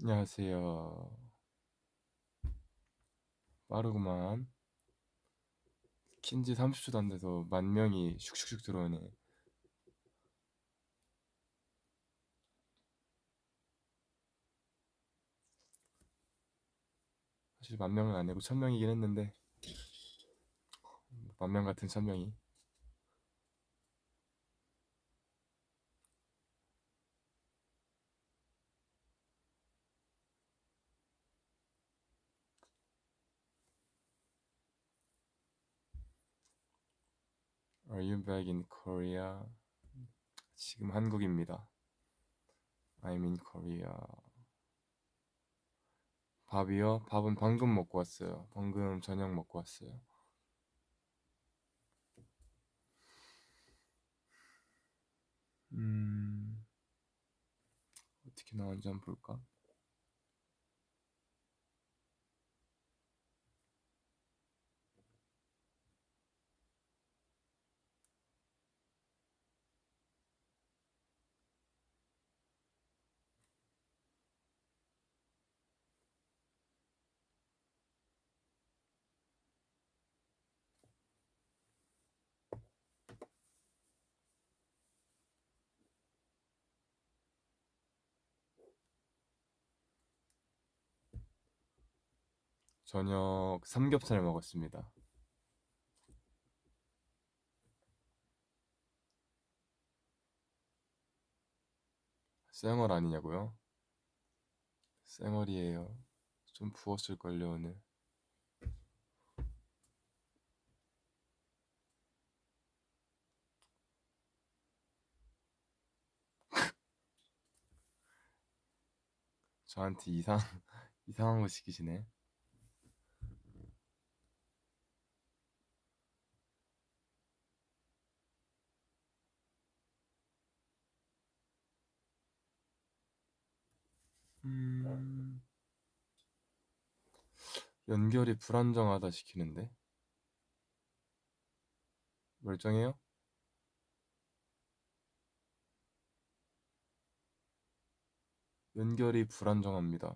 안녕하세요. 빠르구만. 킨지 30초도 안 돼서 10,000명이 슉슉슉 들어오네. 사실 10,000명은 아니고 1,000명이긴 했는데 10,000명 같은 1,000명이. Are you back in Korea? 지금 한국입니다. I'm in Korea. 밥이요? 밥은 방금 먹고 왔어요. 방금 저녁 먹고 왔어요. 음, 어떻게 나왔는지 한번 볼까? 저녁 삼겹살 먹었습니다. 쌩얼 아니냐고요? 쌩얼이에요. 좀 부었을걸요, 오늘. 저한테 이상한 거 시키시네. 음, 연결이 불안정하다 시키는데? 멀쩡해요? 연결이 불안정합니다.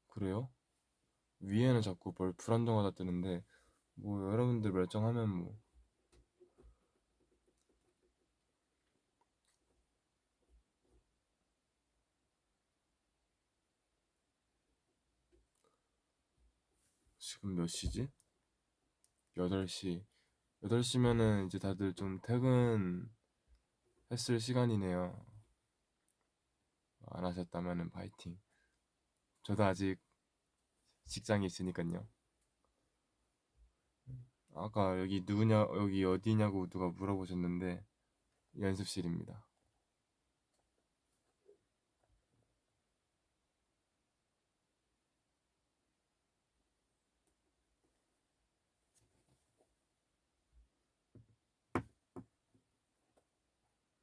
그래요? 위에는 자꾸 뭘 불안정하다 뜨는데, 뭐, 여러분들 멀쩡하면 뭐, 지금 몇 시지? 8시. 8시면은 이제 다들 좀 퇴근했을 시간이네요. 안 하셨다면은 파이팅. 저도 아직 직장에 있으니까요. 아까 여기 누구냐, 여기 어디냐고 누가 물어보셨는데, 연습실입니다.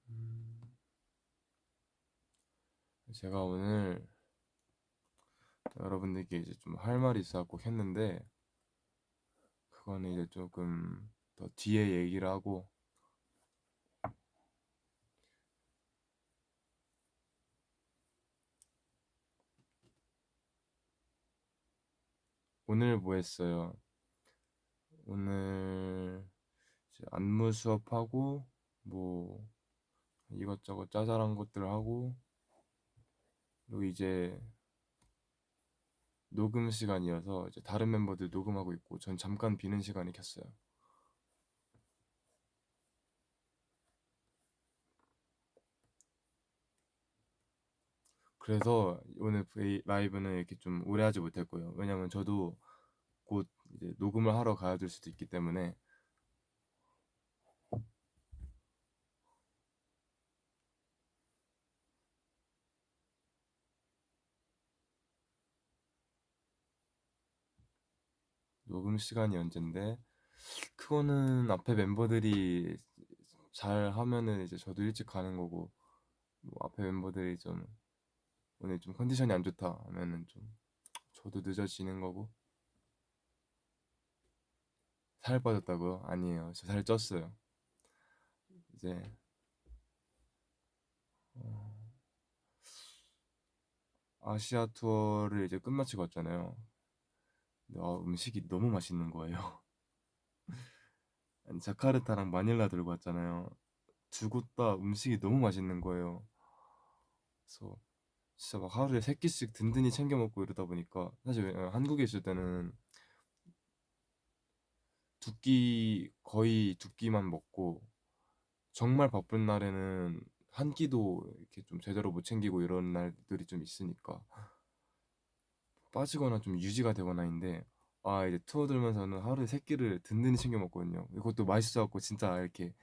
음, 제가 오늘 여러분들께 이제 좀 할 말이 있어갖고 했는데, 그거는 이제 조금 더 뒤에 얘기를 하고, 오늘 뭐 했어요? 오늘 이제 안무 수업하고, 뭐 이것저것 짜잘한 것들 하고, 그리고 이제 녹음 시간이어서 이제 다른 멤버들 녹음하고 있고, 전 잠깐 비는 시간에 켰어요. 그래서 오늘 라이브는 이렇게 좀 오래 하지 못했고요. 왜냐면 저도 곧 이제 녹음을 하러 가야 될 수도 있기 때문에. 녹음 시간이 언젠데, 그거는 앞에 멤버들이 잘 하면은 이제 저도 일찍 가는 거고, 뭐 앞에 멤버들이 좀 오늘 좀 컨디션이 안 좋다 하면은 좀 저도 늦어지는 거고. 살 빠졌다고요? 아니에요. 저 살 쪘어요. 이제 어, 아시아 투어를 이제 끝마치고 왔잖아요. 근데 음식이 너무 맛있는 거예요. 아니, 자카르타랑 마닐라 들고 왔잖아요. 두 곳 다 음식이 너무 맛있는 거예요. 그래서 진짜 막 하루에 세 끼씩 든든히 챙겨 먹고 이러다 보니까 사실 한국에 있을 때는 두 끼 거의 두 끼만 먹고 정말 바쁜 날에는 한 끼도 이렇게 좀 제대로 못 챙기고 이런 날들이 좀 있으니까 빠지거나 좀 유지가 되거나 인데 이제 투어 들면서는 하루에 세 끼를 든든히 챙겨 먹거든요. 이것도 맛있어갖고 진짜 이렇게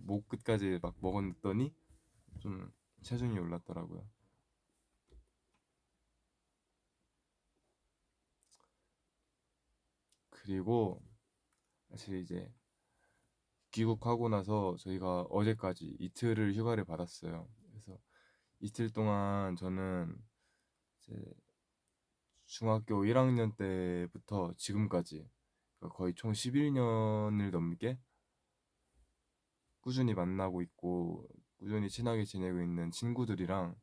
목 끝까지 막 먹었더니 좀 체중이 올랐더라고요. 그리고 사실 이제 귀국하고 나서 저희가 어제까지 이틀을 휴가를 받았어요. 그래서 이틀 동안 저는 이제 중학교 1학년 때부터 지금까지 그러니까 거의 총 11년을 넘게 꾸준히 만나고 있고 꾸준히 친하게 지내고 있는 친구들이랑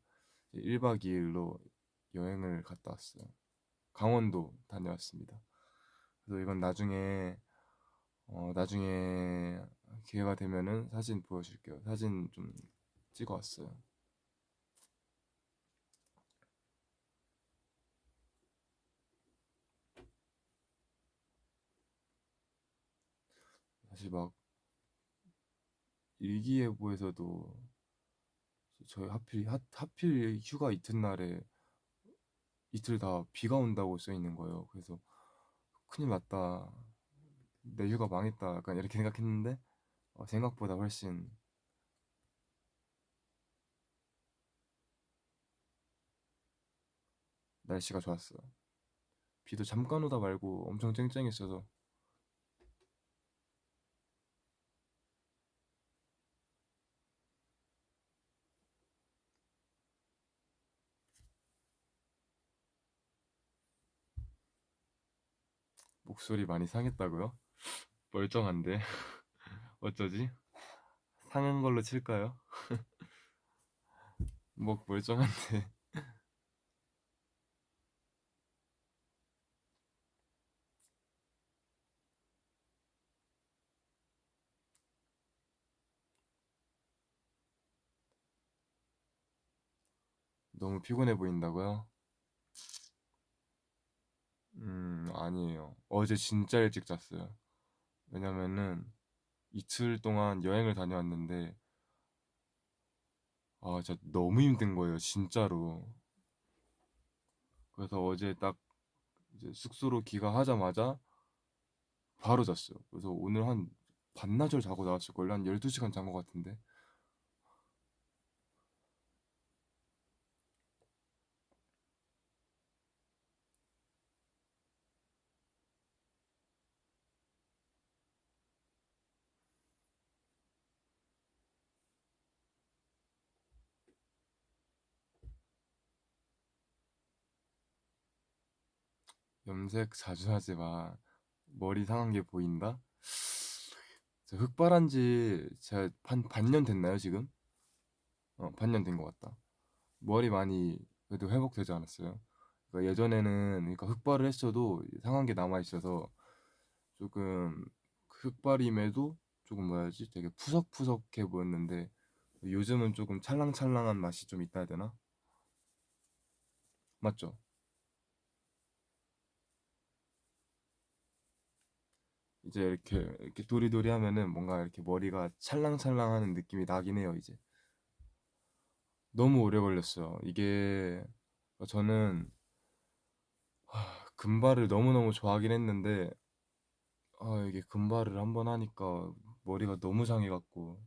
1박 2일로 여행을 갔다 왔어요. 강원도 다녀왔습니다. 그래서 이건 나중에 기회가 되면은 사진 보여줄게요. 사진 좀 찍어 왔어요. 사실 막 일기예보에서도 저희 하필 휴가 이튿날에 이틀 다 비가 온다고 써 있는 거예요. 그래서 큰일 났다. 내 휴가 망했다. 약간 이렇게 생각했는데 생각보다 훨씬 날씨가 좋았어요. 비도 잠깐 오다 말고 엄청 쨍쨍했어서 목소리 많이 상했다고요? 멀쩡한데 어쩌지? 상한 걸로 칠까요? 목 멀쩡한데 너무 피곤해 보인다고요? 아니에요. 어제 진짜 일찍 잤어요. 왜냐면은 이틀 동안 여행을 다녀왔는데 진짜 너무 힘든 거예요, 진짜로. 그래서 어제 딱 이제 숙소로 귀가하자마자 바로 잤어요. 그래서 오늘 한 반나절 자고 나왔을걸요? 한 12시간 잔 것 같은데. 염색 자주 하지 마. 머리 상한 게 보인다? 저 흑발한 지 제가 한 반년 됐나요, 지금? 반년 된 것 같다. 머리 많이 그래도 회복되지 않았어요. 그러니까 예전에는 그러니까 흑발을 했어도 상한 게 남아 있어서 조금 흑발임에도 조금 뭐라 해야지 되게 푸석푸석해 보였는데 요즘은 조금 찰랑찰랑한 맛이 좀 있다 해야 되나? 맞죠? 이제 이렇게 도리도리 하면은 뭔가 이렇게 머리가 찰랑찰랑하는 느낌이 나긴 해요, 이제. 너무 오래 걸렸어요. 이게 저는 금발을 너무너무 좋아하긴 했는데 이게 금발을 한번 하니까 머리가 너무 상해갖고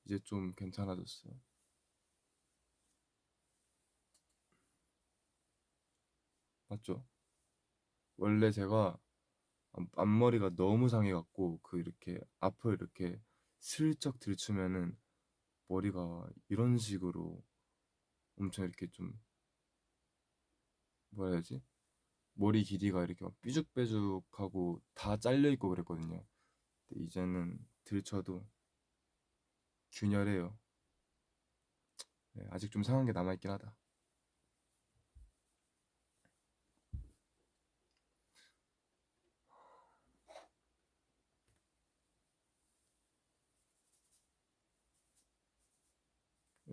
이제 좀 괜찮아졌어요. 맞죠? 원래 제가 앞머리가 너무 상해갖고 그 이렇게 앞을 이렇게 슬쩍 들추면은 머리가 이런 식으로 엄청 이렇게 좀 뭐라 해야지? 머리 길이가 이렇게 막 삐죽빼죽하고 다 잘려 있고 그랬거든요. 근데 이제는 들쳐도 균열해요. 네, 아직 좀 상한 게 남아 있긴 하다.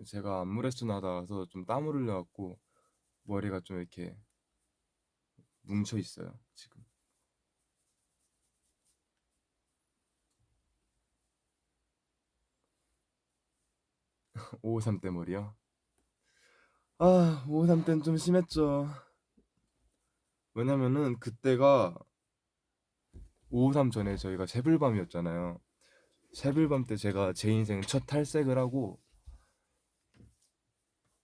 제가 안무레스 나다가서 좀 땀을 흘려갖고 머리가 좀 이렇게 뭉쳐 있어요 지금. 553 때 머리요? 아, 553 때는 좀 심했죠. 왜냐면은 그때가 553 전에 저희가 새불밤이었잖아요. 새불밤 때 제가 제 인생 첫 탈색을 하고,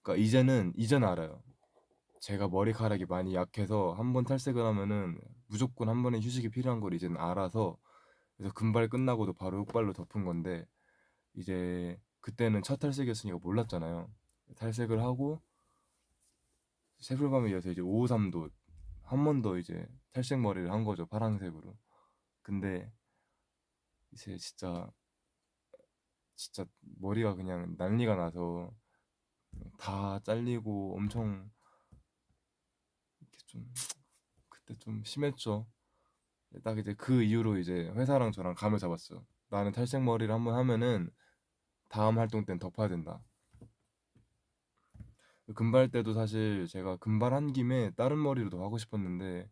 그러니까 이제는 알아요. 제가 머리카락이 많이 약해서 한 번 탈색을 하면은 무조건 한 번의 휴식이 필요한 걸 이제는 알아서, 그래서 금발 끝나고도 바로 흑발로 덮은 건데, 이제 그때는 첫 탈색이었으니까 몰랐잖아요. 탈색을 하고 새불밤에 이어서 이제 553도 한 번 더 이제 탈색 머리를 한 거죠, 파란색으로. 근데 이제 진짜 머리가 그냥 난리가 나서 다 잘리고 엄청 이렇게 좀 그때 좀 심했죠. 딱 이제 그 이후로 이제 회사랑 저랑 감을 잡았어요. 나는 탈색 머리를 한번 하면은 다음 활동 땐 덮어야 된다. 금발 때도 사실 제가 금발한 김에 다른 머리로도 하고 싶었는데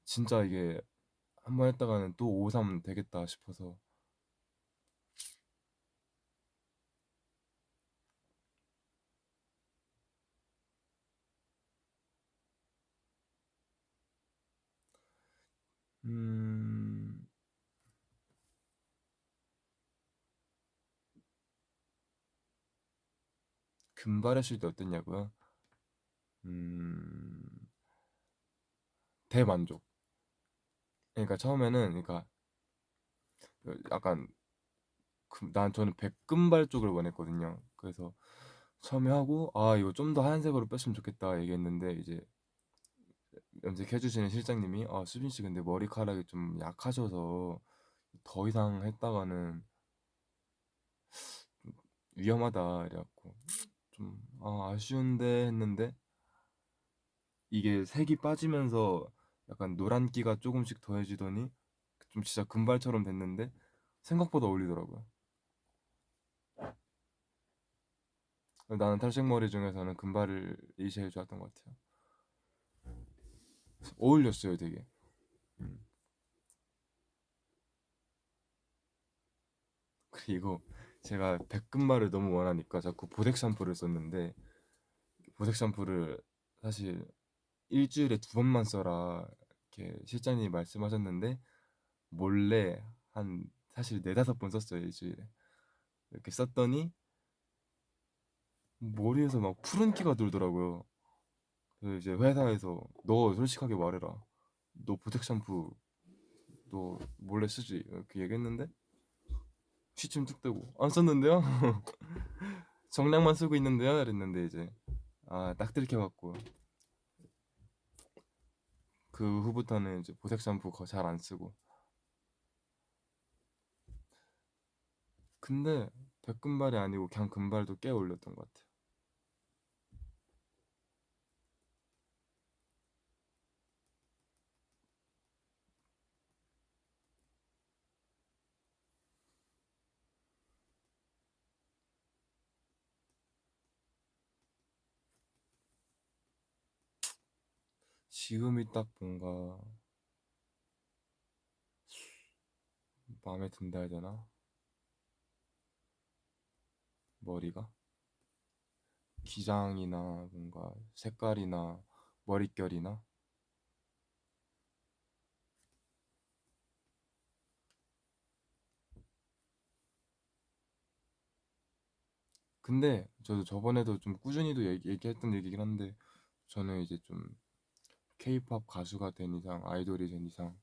진짜 이게 한번 했다가는 또 5-3 되겠다 싶어서. 음, 금발했을 때 어땠냐고요? 음, 대만족. 그러니까 처음에는 그러니까 약간 저는 백금발 쪽을 원했거든요. 그래서 처음에 하고 아 이거 좀 더 하얀색으로 뺐으면 좋겠다 얘기했는데 이제 염색해주시는 실장님이 아 수빈 씨 근데 머리카락이 좀 약하셔서 더 이상 했다가는 좀 위험하다 이래갖고 좀 아쉬운데 했는데 이게 색이 빠지면서 약간 노란기가 조금씩 더해지더니 좀 진짜 금발처럼 됐는데 생각보다 어울리더라고요. 나는 탈색머리 중에서는 금발이 제일 좋았던 것 같아요. 어울렸어요, 되게. 음. 그리고 제가 백금발을 너무 원하니까 자꾸 보색 샴푸를 썼는데 보색 샴푸를 사실 일주일에 2번만 써라 이렇게 실장님이 말씀하셨는데 몰래 한 사실 4-5번 썼어요, 일주일에. 이렇게 썼더니 머리에서 막 푸른기가 돌더라고요. 그래서 이제 회사에서 너 솔직하게 말해라. 너 보색 샴푸 너 몰래 쓰지? 이렇게 얘기했는데 취침 툭 대고 안 썼는데요? 정량만 쓰고 있는데요? 이랬는데 이제 딱 들켜갖고 그 후부터는 이제 보색 샴푸 잘 안 쓰고. 근데 백금발이 아니고 그냥 금발도 꽤 어울렸던 것 같아요. 지금이 딱 뭔가 마음에 든다 해야 되나? 머리가 기장이나 뭔가 색깔이나 머릿결이나. 근데 저도 저번에도 좀 꾸준히도 얘기했던 얘기긴 한데 저는 이제 좀 케이팝 가수가 된 이상 아이돌이 된 이상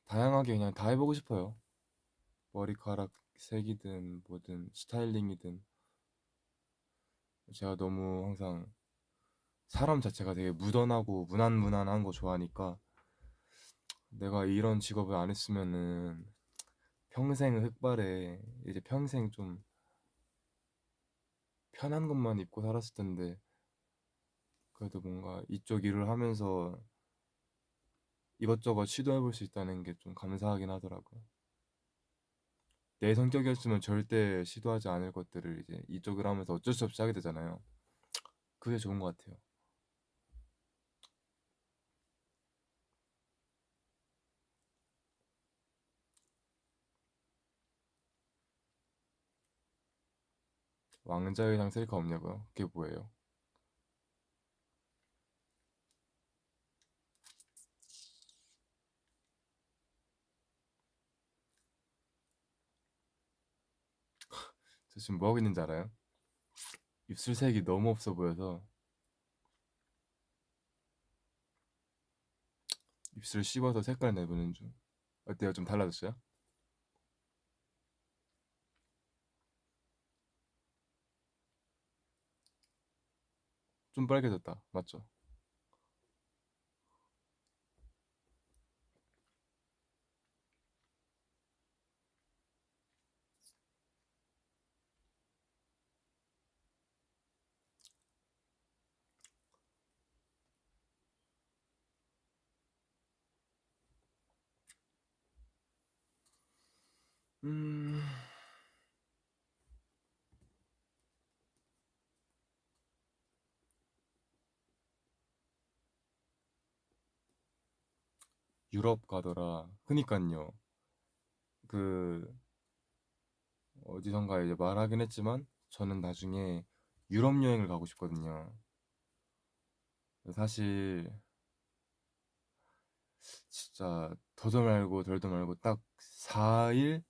다양하게 그냥 다 해보고 싶어요. 머리카락 색이든 뭐든 스타일링이든 제가 너무 항상 사람 자체가 되게 무던하고 무난무난한 거 좋아하니까 내가 이런 직업을 안 했으면은 평생 흑발에 이제 평생 좀 편한 것만 입고 살았을 텐데 그래도 뭔가 이쪽 일을 하면서 이것저것 시도해볼 수 있다는 게 좀 감사하긴 하더라고요. 내 성격이었으면 절대 시도하지 않을 것들을 이제 이쪽을 하면서 어쩔 수 없이 하게 되잖아요. 그게 좋은 것 같아요. 왕자의상 셀카 없냐고요? 그게 뭐예요? 저 지금 뭐 하고 있는지 알아요? 입술색이 너무 없어 보여서 입술 씹어서 색깔 내보는 중. 어때요? 좀 달라졌어요? 좀 빨개졌다. 맞죠? 음, 유럽 가더라. 그니깐요. 그 어디선가 이제 말하긴 했지만 저는 나중에 유럽 여행을 가고 싶거든요. 사실 진짜 더도 말고 덜도 말고 딱 4일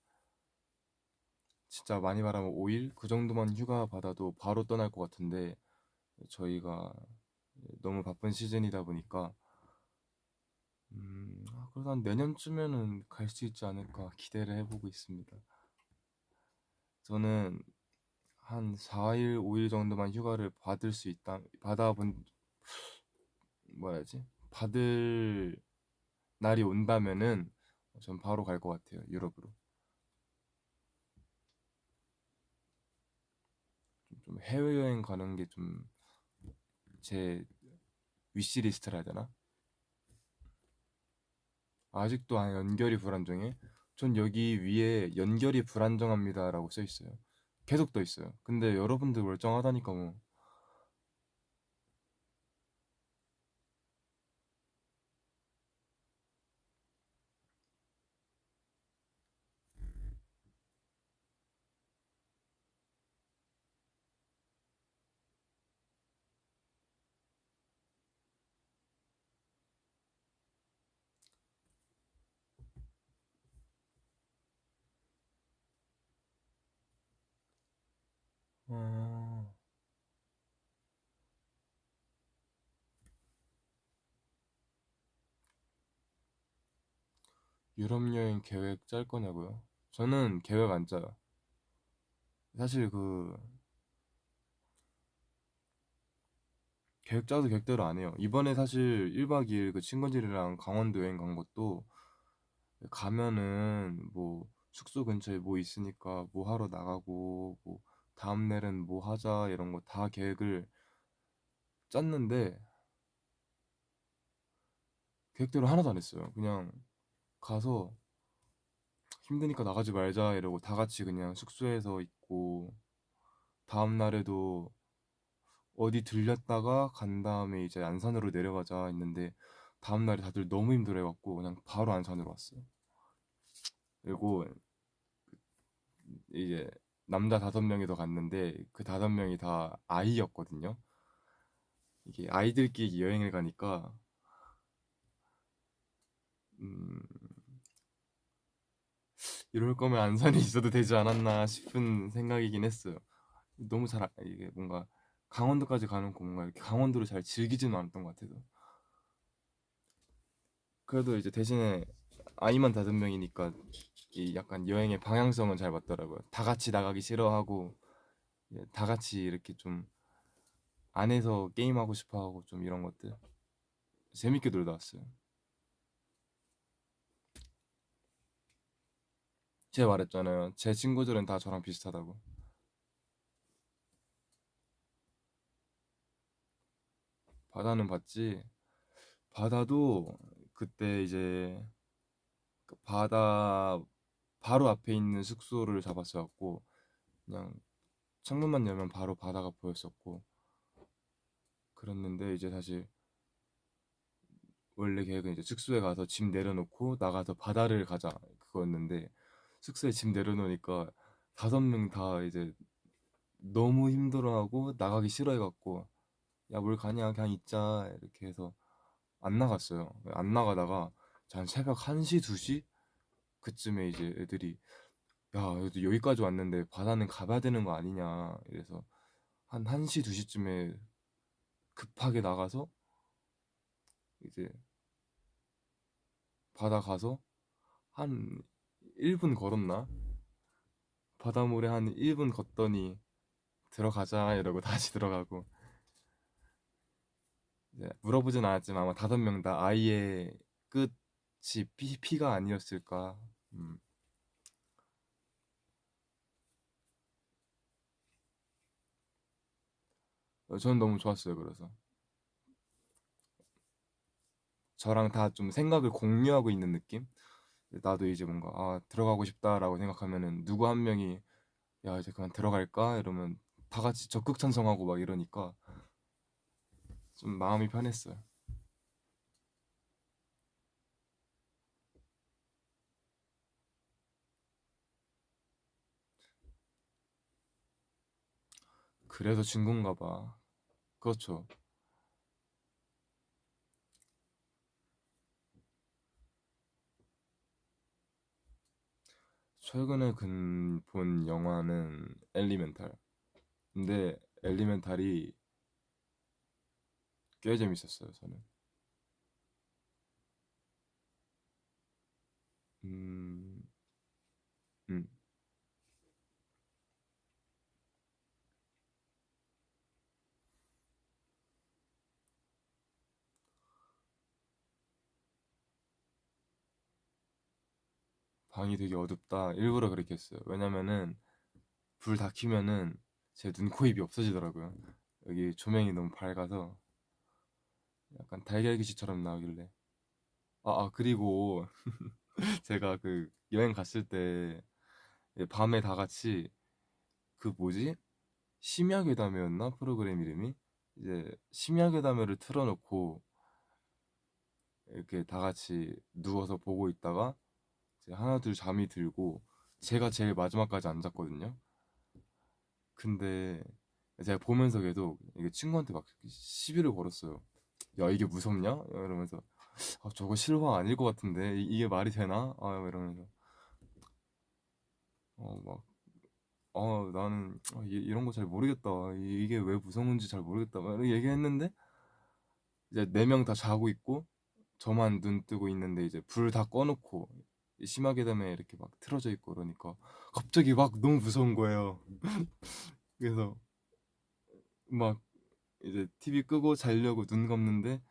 진짜 많이 말하면 5일 그 정도만 휴가 받아도 바로 떠날 것 같은데 저희가 너무 바쁜 시즌이다 보니까 그래도 한 내년쯤에는 갈 수 있지 않을까 기대를 해보고 있습니다. 저는 한 4일, 5일 정도만 휴가를 받을 수 있다, 받아본, 뭐라 해야지? 받을 날이 온다면은 전 바로 갈 것 같아요, 유럽으로. 좀 해외여행 가는 게 좀 제 위시리스트라 해야 되나? 아직도 연결이 불안정해? 전 여기 위에 연결이 불안정합니다라고 써 있어요. 계속 떠 있어요. 근데 여러분들 멀쩡하다니까 뭐. 어... 유럽 여행 계획 짤 거냐고요? 저는 계획 안 짜요. 사실 그 계획 짜도 계획대로 안 해요. 이번에 사실 1박 2일 그 친구들이랑 강원도 여행 간 것도 가면은 뭐 숙소 근처에 뭐 있으니까 뭐 하러 나가고 뭐 다음 날은 뭐 하자 이런 거 다 계획을 짰는데 계획대로 하나도 안 했어요. 그냥 가서 힘드니까 나가지 말자 이러고 다 같이 그냥 숙소에서 있고 다음 날에도 어디 들렸다가 간 다음에 이제 안산으로 내려가자 했는데 다음 날에 다들 너무 힘들어해갖고 그냥 바로 안산으로 왔어요. 그리고 이제 남자 5명이 더 갔는데 그 5명이 다 아이였거든요. 이게 아이들끼리 여행을 가니까 음, 이럴 거면 안산에 있어도 되지 않았나 싶은 생각이긴 했어요. 너무 이게 뭔가 강원도까지 가는 거 뭔가 이렇게 강원도를 잘 즐기지는 않았던 것 같아서 그래도 이제 대신에 아이만 5명이니까 이 약간 여행의 방향성은 잘 맞더라고요. 다 같이 나가기 싫어하고 다 같이 이렇게 좀 안에서 게임하고 싶어하고 좀 이런 것들 재밌게 놀다 왔어요. 제가 말했잖아요. 제 친구들은 다 저랑 비슷하다고. 바다는 봤지. 바다도 그때 이제 그 바다 바로 앞에 있는 숙소를 잡았어갖고 그냥 창문만 열면 바로 바다가 보였었고 그랬는데 이제 사실 원래 계획은 이제 숙소에 가서 짐 내려놓고 나가서 바다를 가자 그거였는데 숙소에 짐 내려놓으니까 5명 다 이제 너무 힘들어하고 나가기 싫어해갖고 야 뭘 가냐 그냥 있자 이렇게 해서 안 나갔어요. 안 나가다가 한 새벽 1시 2시 그쯤에 이제 애들이 야 여기까지 왔는데 바다는 가봐야 되는 거 아니냐 이래서 한 1시 2시쯤에 급하게 나가서 이제 바다 가서 한 1분 걸었나? 바닷물에 한 1분 걷더니 들어가자 이러고 다시 들어가고 이제 물어보진 않았지만 아마 5명 다 아이의 끝이 피가 아니었을까. 음. 저는 너무 좋았어요. 그래서 저랑 다 좀 생각을 공유하고 있는 느낌? 나도 이제 뭔가 들어가고 싶다라고 생각하면은 누구 한 명이 야 이제 그만 들어갈까 이러면 다 같이 적극 찬성하고 막 이러니까 좀 마음이 편했어요. 그래서 친구인가 봐. 그렇죠. 최근에 본 영화는 엘리멘탈. 근데 엘리멘탈이 꽤 재밌었어요, 저는. 음, 음. 방이 되게 어둡다. 일부러 그렇게 했어요. 왜냐면은 불 다 켜면은 제 눈, 코, 입이 없어지더라고요. 여기 조명이 너무 밝아서 약간 달걀기시처럼 나오길래. 그리고 제가 그 여행 갔을 때 밤에 다 같이 그 뭐지? 심야괴담이었나? 프로그램 이름이? 이제 심야괴담회를 틀어놓고 이렇게 다 같이 누워서 보고 있다가 이제 하나 둘 잠이 들고 제가 제일 마지막까지 앉았거든요. 근데 제가 보면서 계속 이게 친구한테 막 시비를 걸었어요. 야 이게 무섭냐? 이러면서 저거 실화 아닐 것 같은데 이게 말이 되나? 이러면서 막 나는 이런 거 잘 모르겠다. 이게 왜 무서운지 잘 모르겠다. 막 이렇게 얘기했는데 이제 4명 다 자고 있고 저만 눈 뜨고 있는데 이제 불 다 꺼놓고 심하게 되면 이렇게 막 틀어져 있고 그러니까 갑자기 막 너무 무서운 거예요. 그래서 막 이제 TV 끄고 자려고 눈 감는데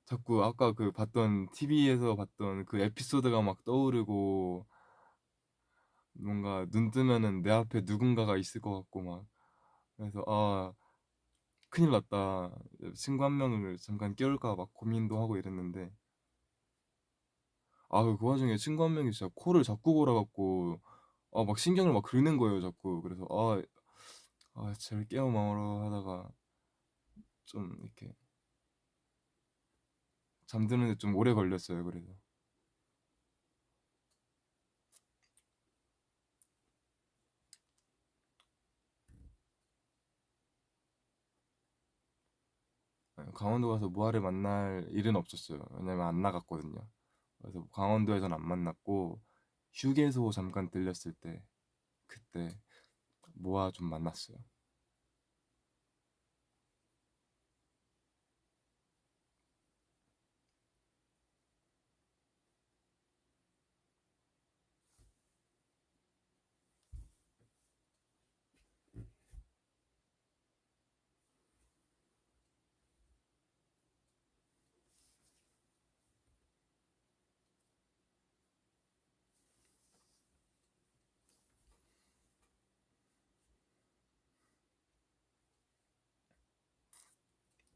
자꾸 아까 그 봤던 TV에서 봤던 그 에피소드가 막 떠오르고 뭔가 눈 뜨면은 내 앞에 누군가가 있을 것 같고 막 그래서 큰일 났다. 친구 한 명을 잠깐 깨울까 막 고민도 하고 이랬는데 그 와중에 친구 한 명이 진짜 코를 자꾸 골아갖고 막 신경을 막 긁는 거예요 자꾸. 그래서 쟤를 깨워 마으러 하다가 좀 이렇게 잠드는데 좀 오래 걸렸어요. 그래서 강원도 가서 무아를 만날 일은 없었어요. 왜냐면 안 나갔거든요. 그래서 강원도에선 안 만났고 휴게소 잠깐 들렸을 때 그때 모아 좀 만났어요.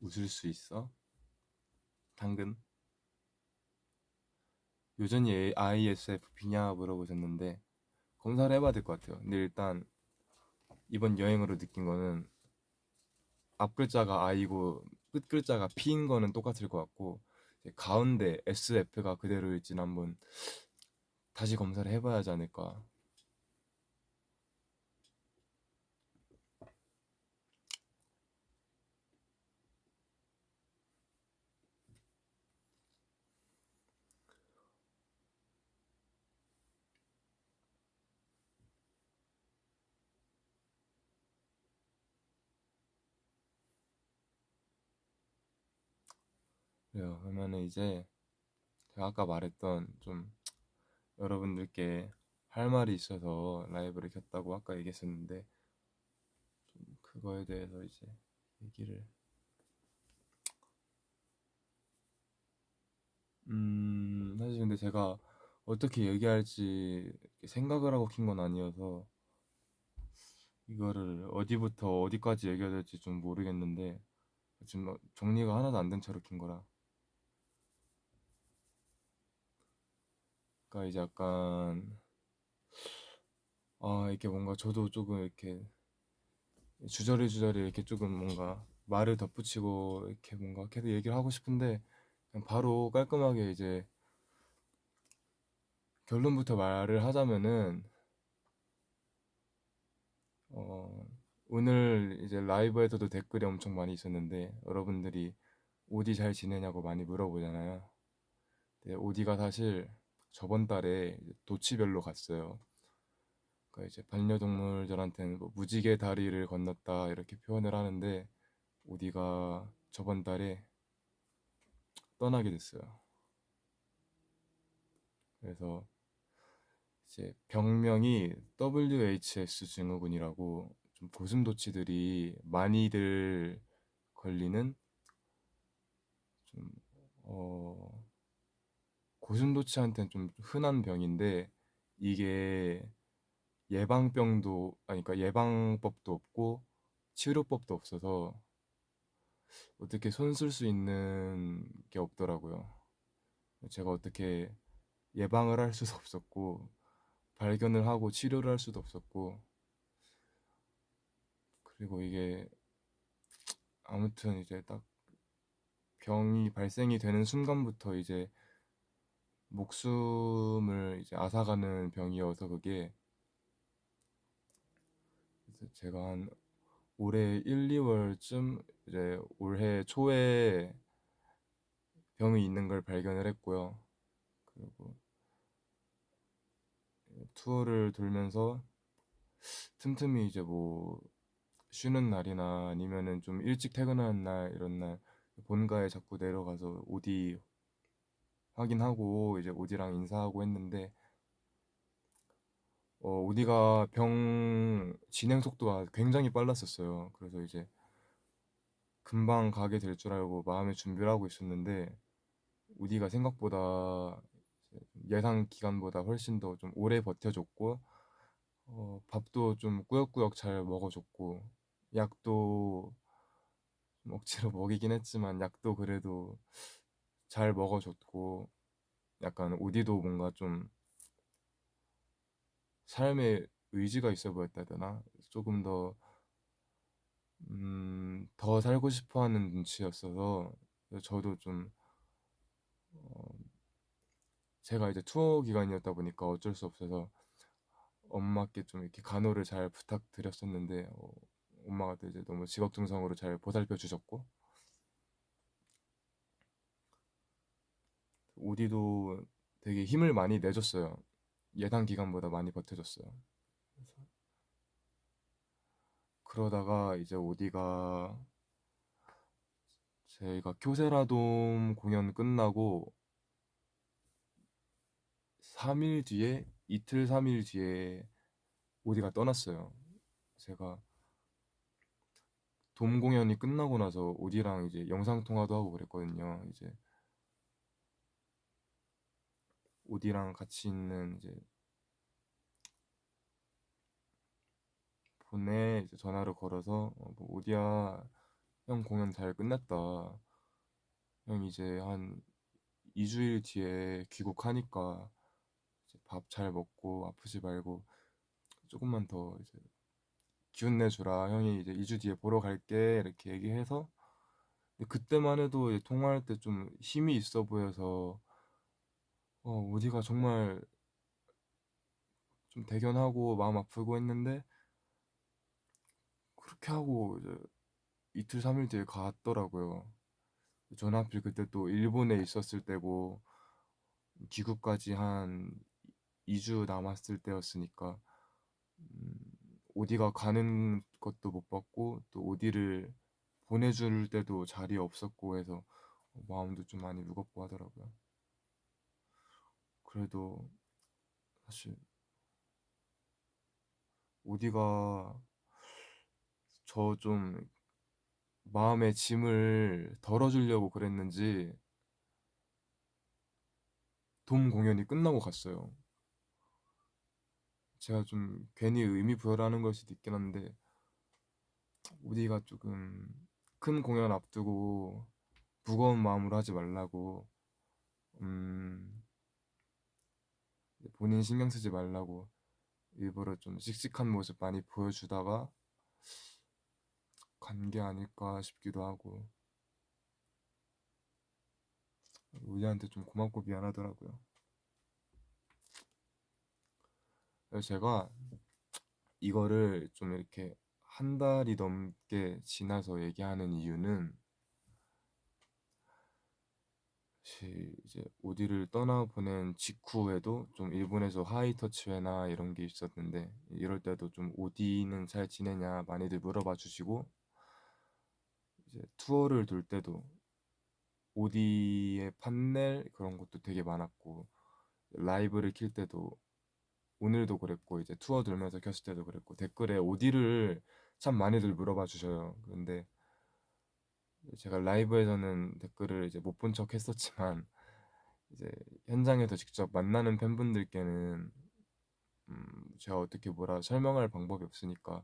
웃을 수 있어? 당근? 여전히 ISFP냐 물어보셨는데 검사를 해봐야 될 것 같아요. 근데 일단 이번 여행으로 느낀 거는 앞 글자가 I고 끝 글자가 P인 거는 똑같을 것 같고 이제 가운데 SF가 그대로일지는 한번 다시 검사를 해봐야 하지 않을까. 그래요. 그러면은 이제 제가 아까 말했던 좀 여러분들께 할 말이 있어서 라이브를 켰다고 아까 얘기했었는데 그거에 대해서 이제 얘기를 사실 근데 제가 어떻게 얘기할지 생각을 하고 킨 건 아니어서 이거를 어디부터 어디까지 얘기해야 될지 좀 모르겠는데 지금 정리가 하나도 안 된 채로 킨 거라 그러니까 이제 약간 이렇게 뭔가 저도 조금 이렇게 주저리주저리 이렇게 조금 뭔가 말을 덧붙이고 이렇게 뭔가 계속 얘기를 하고 싶은데 그냥 바로 깔끔하게 이제 결론부터 말을 하자면은 어, 오늘 이제 라이브에서도 댓글이 엄청 많이 있었는데 여러분들이 오디 잘 지내냐고 많이 물어보잖아요. 근데 오디가 사실 저번 달에 이제 도치별로 갔어요. 그러니까 이제 반려동물들한테는 뭐 무지개 다리를 건넜다 이렇게 표현을 하는데 오디가 저번 달에 떠나게 됐어요. 그래서 이제 병명이 WHS 증후군이라고 좀 고슴도치들이 많이들 걸리는 좀 고슴도치한테는 좀 흔한 병인데 이게 예방병도 아니 그러니까 예방법도 없고 치료법도 없어서 어떻게 손 쓸 수 있는 게 없더라고요. 제가 어떻게 예방을 할 수도 없었고 발견을 하고 치료를 할 수도 없었고 그리고 이게 아무튼 이제 딱 병이 발생이 되는 순간부터 이제 목숨을 이제 앗아가는 병이어서 그게 그래서 제가 한 올해 1, 2월쯤 이제 올해 초에 병이 있는 걸 발견을 했고요. 그리고 투어를 돌면서 틈틈이 이제 뭐 쉬는 날이나 아니면은 좀 일찍 퇴근하는 날 이런 날 본가에 자꾸 내려가서 오디 확인하고 이제 오디랑 인사하고 했는데 오디가 병 진행 속도가 굉장히 빨랐었어요. 그래서 이제 금방 가게 될 줄 알고 마음의 준비를 하고 있었는데 우디가 생각보다 예상 기간보다 훨씬 더 좀 오래 버텨줬고 밥도 좀 꾸역꾸역 잘 먹어줬고 약도 좀 억지로 먹이긴 했지만 약도 그래도 잘 먹어줬고 약간 우디도 뭔가 좀 삶에 의지가 있어 보였다 해야 되나? 조금 더 살고 싶어 하는 눈치였어서 저도 좀 어, 제가 이제 투어 기간이었다 보니까 어쩔 수 없어서 엄마께 좀 이렇게 간호를 잘 부탁드렸었는데 엄마가 또 이제 너무 지극정성으로 잘 보살펴 주셨고 오디도 되게 힘을 많이 내줬어요. 예상 기간보다 많이 버텨줬어요. 그래서 그러다가 이제 오디가 저희가 교세라돔 공연 끝나고 3일 뒤에 이틀 3일 뒤에 오디가 떠났어요. 제가 돔 공연이 끝나고 나서 오디랑 이제 영상 통화도 하고 그랬거든요. 이제 오디랑 같이 있는 이제 폰에 이제 전화를 걸어서 뭐 오디야 형 공연 잘 끝냈다. 형 이제 한 2주일 뒤에 귀국하니까 밥 잘 먹고 아프지 말고 조금만 더 이제 기운 내주라. 형이 이제 2주 뒤에 보러 갈게. 이렇게 얘기해서 근데 그때만 해도 이제 통화할 때 좀 힘이 있어 보여서 어디가 정말 좀 대견하고 마음 아프고 했는데 그렇게 하고 이제 이틀 3일 뒤에 갔더라고요. 저는 하필 그때 또 일본에 있었을 때고 귀국까지 한 2주 남았을 때였으니까 음, 오디가 가는 것도 못 봤고 또 오디를 보내줄 때도 자리에 없었고 해서 마음도 좀 많이 무겁고 하더라고요. 그래도 사실 오디가 저 좀 마음의 짐을 덜어주려고 그랬는지 돔 공연이 끝나고 갔어요. 제가 좀 괜히 의미 부여하는 걸 수도 있긴 한데 오디가 조금 큰 공연 앞두고 무거운 마음으로 하지 말라고 음, 본인 신경 쓰지 말라고 일부러 좀 씩씩한 모습 많이 보여주다가 간 게 아닐까 싶기도 하고 우리한테 좀 고맙고 미안하더라고요. 그래서 제가 이거를 좀 이렇게 한 달이 넘게 지나서 얘기하는 이유는 사실 이제 오디를 떠나보낸 직후에도 좀 일본에서 하이터치회나 이런 게 있었는데 이럴 때도 좀 오디는 잘 지내냐 많이들 물어봐 주시고 이제 투어를 돌 때도 오디의 판넬 그런 것도 되게 많았고 라이브를 킬 때도 오늘도 그랬고 이제 투어 돌면서 켰을 때도 그랬고 댓글에 오디를 참 많이들 물어봐 주셔요. 근데 제가 라이브에서는 댓글을 이제 못 본 척 했었지만 이제 현장에서 직접 만나는 팬분들께는 제가 어떻게 뭐라 설명할 방법이 없으니까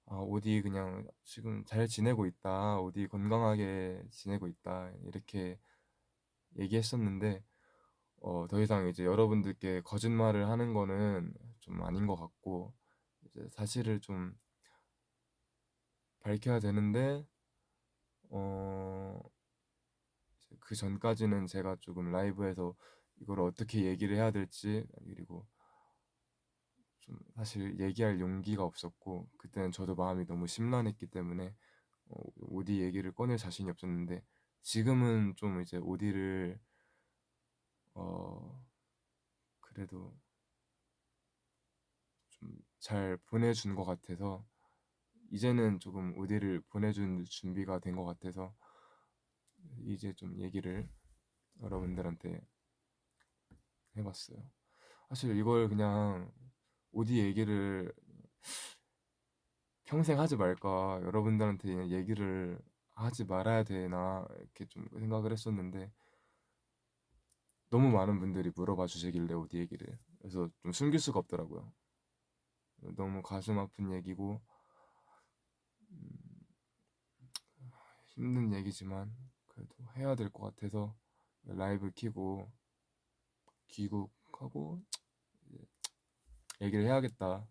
오디 그냥 지금 잘 지내고 있다. 오디 건강하게 지내고 있다. 이렇게 얘기했었는데 더 이상 이제 여러분들께 거짓말을 하는 거는 좀 아닌 것 같고 이제 사실을 좀 밝혀야 되는데 어, 그 전까지는 제가 조금 라이브에서 이걸 어떻게 얘기를 해야 될지 그리고 좀 사실 얘기할 용기가 없었고 그때는 저도 마음이 너무 심란했기 때문에 오디 얘기를 꺼낼 자신이 없었는데 지금은 좀 이제 오디를 어, 그래도 좀 잘 보내준 것 같아서 이제는 조금 오디를 보내준 준비가 된 것 같아서 이제 좀 얘기를 여러분들한테 해봤어요. 사실 이걸 그냥 오디 얘기를 평생 하지 말까 여러분들한테 얘기를 하지 말아야 되나 이렇게 좀 생각을 했었는데 너무 많은 분들이 물어봐 주시길래 오디 얘기를 그래서 좀 숨길 수가 없더라고요. 너무 가슴 아픈 얘기고 음, 힘든 얘기지만 그래도 해야 될 것 같아서 라이브 키고 귀국하고 이제 얘기를 해야겠다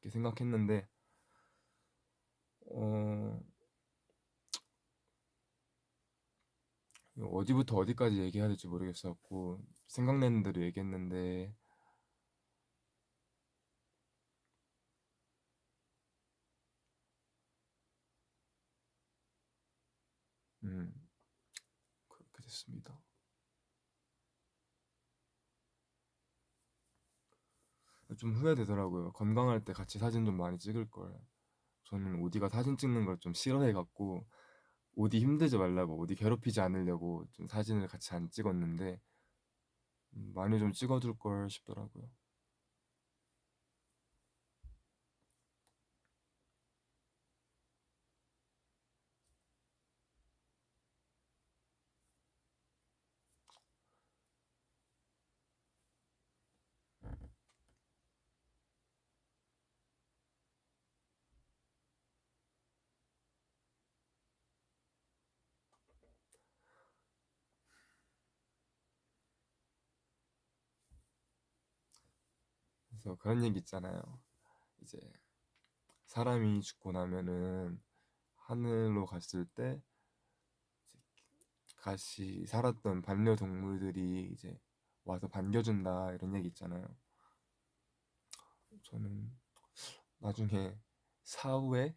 이렇게 생각했는데 어, 어디부터 어디까지 얘기해야 될지 모르겠어갖고 생각나는 대로 얘기했는데 음, 그렇게 됐습니다. 좀 후회되더라고요. 건강할 때 같이 사진 좀 많이 찍을 걸. 저는 오디가 사진 찍는 걸 좀 싫어해갖고 오디 힘들지 말라고 오디 괴롭히지 않으려고 좀 사진을 같이 안 찍었는데 많이 좀 찍어줄 걸 싶더라고요. 그래서 그런 얘기 있잖아요. 이제 사람이 죽고 나면은 하늘로 갔을 때 같이 살았던 반려동물들이 이제 와서 반겨준다 이런 얘기 있잖아요. 저는 나중에 사후에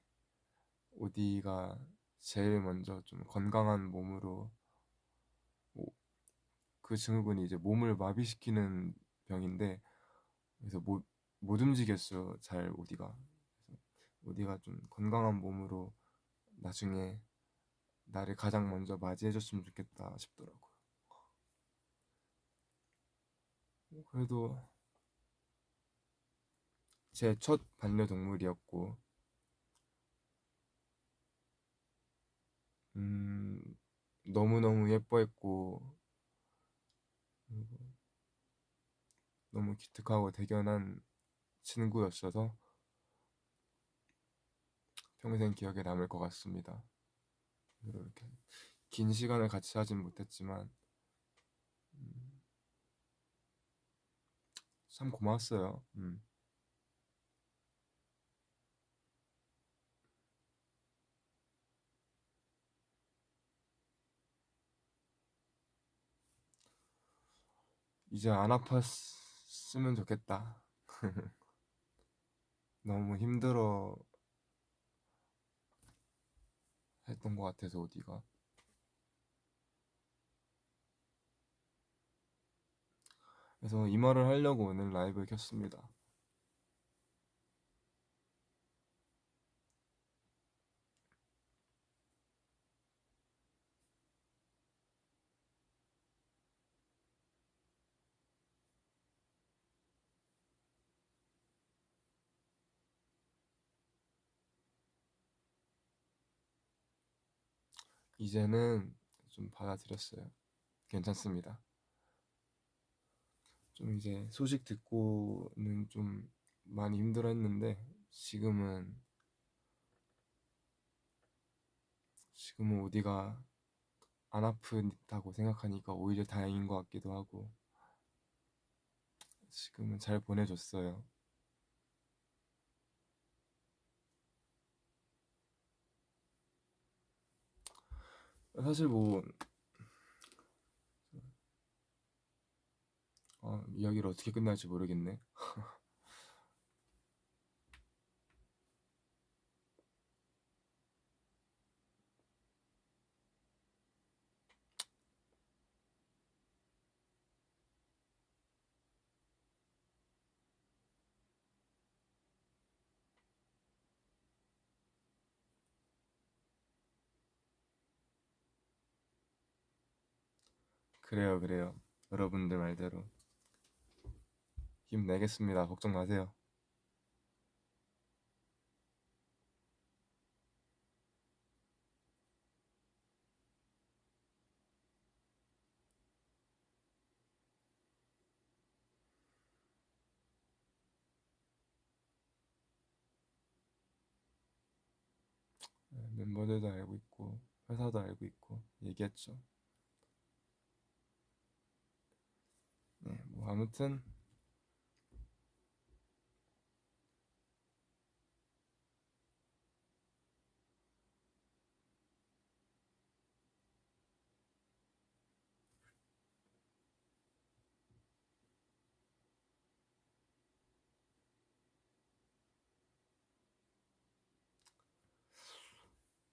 어디가 제일 먼저 좀 건강한 몸으로 그 증후군이 이제 몸을 마비시키는 병인데 그래서 못 움직였어요. 잘 어디가. 그래서 어디가 좀 건강한 몸으로 나중에 나를 가장 먼저 맞이해줬으면 좋겠다 싶더라고요. 그래도 제 첫 반려동물이었고 음, 너무너무 예뻐했고 그리고 너무 기특하고 대견한 친구였어서 평생 기억에 남을 것 같습니다. 이렇게 긴 시간을 같이 하진 못했지만 음, 참 고마웠어요. 이제 안 아팠으면 좋겠다. 너무 힘들어 했던 것 같아서 어디가. 그래서 이 말을 하려고 오늘 라이브를 켰습니다. 이제는 좀 받아들였어요. 괜찮습니다. 좀 이제 소식 듣고는 좀 많이 힘들었는데 지금은 어디가 안 아프다고 생각하니까 오히려 다행인 것 같기도 하고 지금은 잘 보내줬어요. 사실 뭐 이야기를 어떻게 끝날지 모르겠네. 그래요, 그래요. 여러분들 말대로 힘내겠습니다. 걱정 마세요. 멤버들도 알고 있고 회사도 알고 있고 얘기했죠. 네, 뭐 아무튼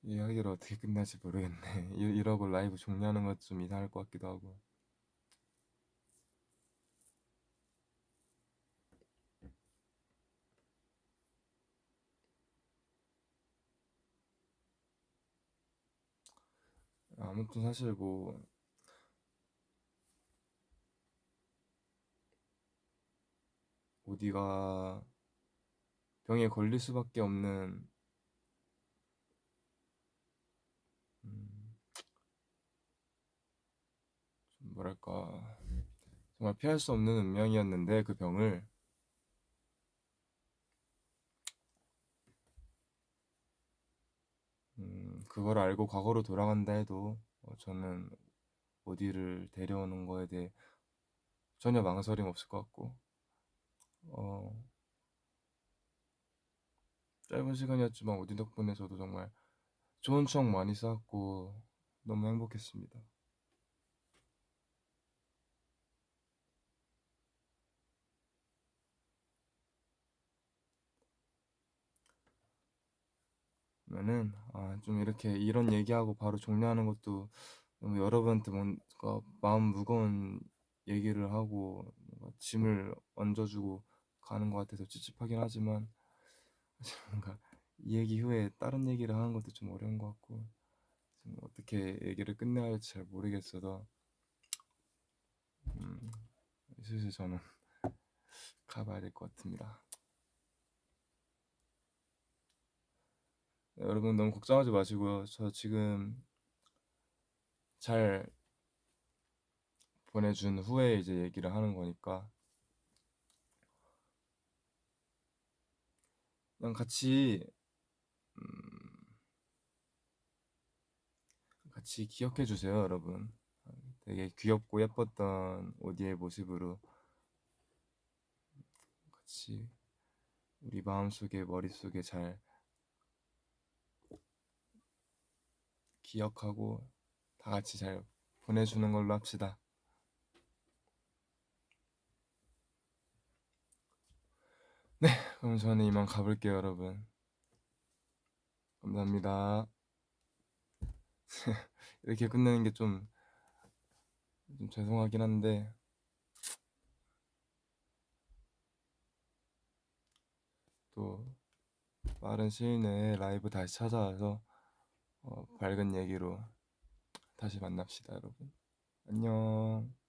이야기를 어떻게 끝날지 모르겠네. 이러고 라이브 종료하는 것 좀 이상할 것 같기도 하고. 아무튼 사실 뭐 어디가 병에 걸릴 수밖에 없는 음, 좀 뭐랄까 정말 피할 수 없는 운명이었는데 그 병을 그걸 알고 과거로 돌아간다 해도 저는 어디를 데려오는 거에 대해 전혀 망설임 없을 것 같고 짧은 시간이었지만 오디 덕분에 저도 정말 좋은 추억 많이 쌓았고 너무 행복했습니다. 그러면은 좀 이렇게 이런 얘기하고 바로 종료하는 것도 너무 여러분한테 뭔가 마음 무거운 얘기를 하고 뭔가 짐을 얹어주고 가는 것 같아서 찝찝하긴 하지만 사실 뭔가 이 얘기 후에 다른 얘기를 하는 것도 좀 어려운 것 같고 지금 어떻게 얘기를 끝내야 할지 잘 모르겠어서 음, 슬슬 저는 가봐야 될 것 같습니다. 네, 여러분 너무 걱정하지 마시고요. 저 지금 잘 보내준 후에 이제 얘기를 하는 거니까 그냥 음, 같이 기억해 주세요, 여러분. 되게 귀엽고 예뻤던 오디의 모습으로 같이 우리 마음속에 머릿속에 잘 기억하고 다 같이 잘 보내주는 걸로 합시다. 네, 그럼 저는 이만 가볼게요, 여러분. 감사합니다. 이렇게 끝내는 게 좀 죄송하긴 한데 또 빠른 시일 내에 라이브 다시 찾아와서 밝은 얘기로 다시 만납시다, 여러분. 안녕.